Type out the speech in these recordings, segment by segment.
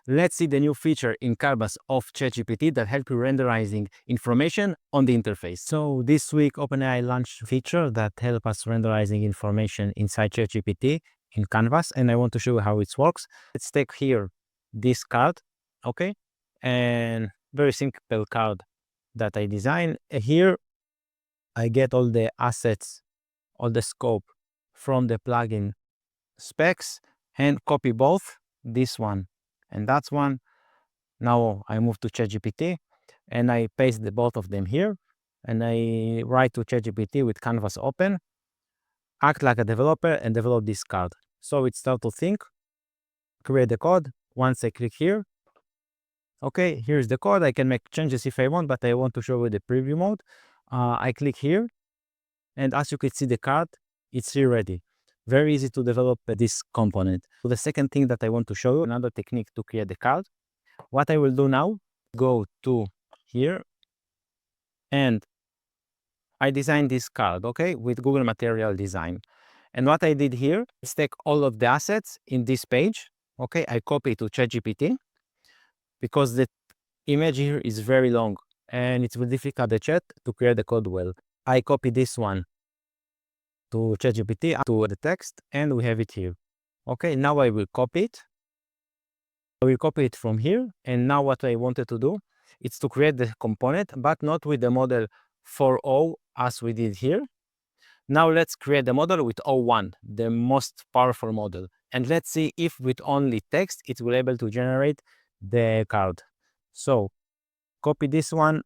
Let's see the new feature in Canvas of ChatGPT that helps you renderizing information on the interface. So this week, OpenAI launched a feature that helps us renderizing information inside ChatGPT in Canvas, and I want to show you how it works. Let's take here this card, okay? And very simple card that I designed. Here, I get all the assets, all the scope from the plugin specs and copy both this one and that one. Now I move to ChatGPT and I paste the both of them here and I write to ChatGPT with Canvas open, act like a developer and develop this card. So it starts to think, create the code. Once I click here, okay, here's the code. I can make changes if I want, but I want to show you the preview mode. I click here and as you can see the card, it's here ready. Very easy to develop this component. So the second thing that I want to show you, another technique to create the card. What I will do now, go to here and I designed this card, okay, with Google Material Design. And what I did here is take all of the assets in this page, okay, I copy to ChatGPT because the image here is very long and it's very difficult to chat to create the code well. I copy this one to ChatGPT, to the text, and we have it here. Okay, now I will copy it. I will copy it from here, and now what I wanted to do is to create the component, but not with the model 4.0 as we did here. Now let's create the model with O1, the most powerful model. And let's see if with only text, it will able to generate the card. So copy this one.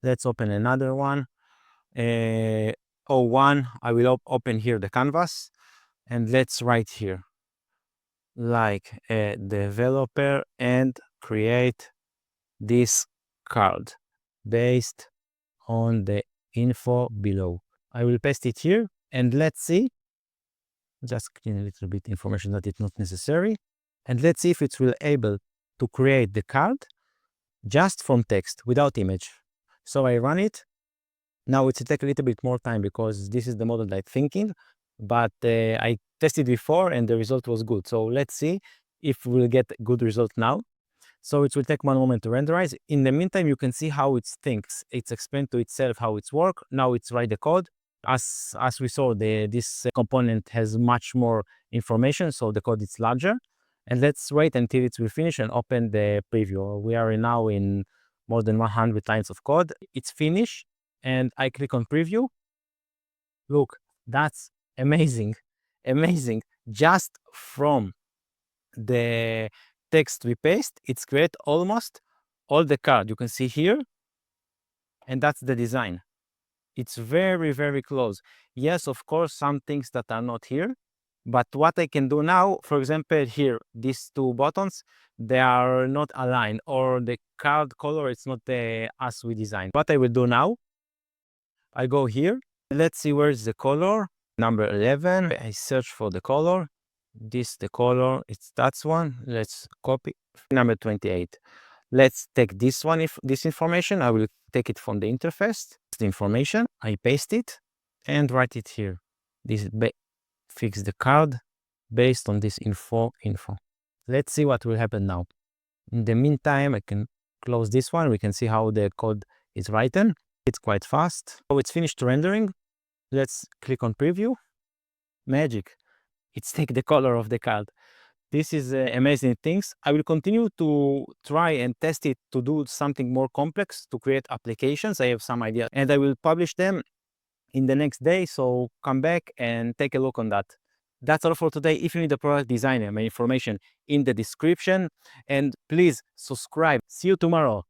Let's open another one. O1, I will open here the canvas and let's write here like a developer and create this card based on the info below. I will paste it here and let's see, just clean a little bit information that is not necessary. And let's see if it will able to create the card just from text without image. So I run it. Now it will take a little bit more time because this is the model that I'm thinking, but I tested before and the result was good. So let's see if we'll get a good result now. So it will take one moment to renderize. In the meantime, you can see how it thinks. It's explained to itself how it's work. Now it's write the code. As we saw, this component has much more information, so the code is larger. And let's wait until it will finish and open the preview. We are now in more than 100 lines of code. It's finished. And I click on preview. Look, that's amazing, amazing. Just from the text we paste, it's create almost all the card you can see here. And that's the design. It's very, very close. Yes, of course, some things that are not here. But what I can do now, for example, here, these two buttons, they are not aligned or the card color is not as we designed. What I will do now, I go here. Let's see where's the color. Number 11. I search for the color. This the color. It's that one. Let's copy. Number 28. Let's take this one. If this information, I will take it from the interface. The information. I paste it and write it here. This fix the card based on this info. Let's see what will happen now. In the meantime, I can close this one. We can see how the code is written. It's quite fast. So it's finished rendering. Let's click on preview. Magic. It's take the color of the card. This is amazing things. I will continue to try and test it to do something more complex, to create applications. I have some ideas and I will publish them in the next day. So come back and take a look on that. That's all for today. If you need a product designer, my information in the description. And please subscribe. See you tomorrow.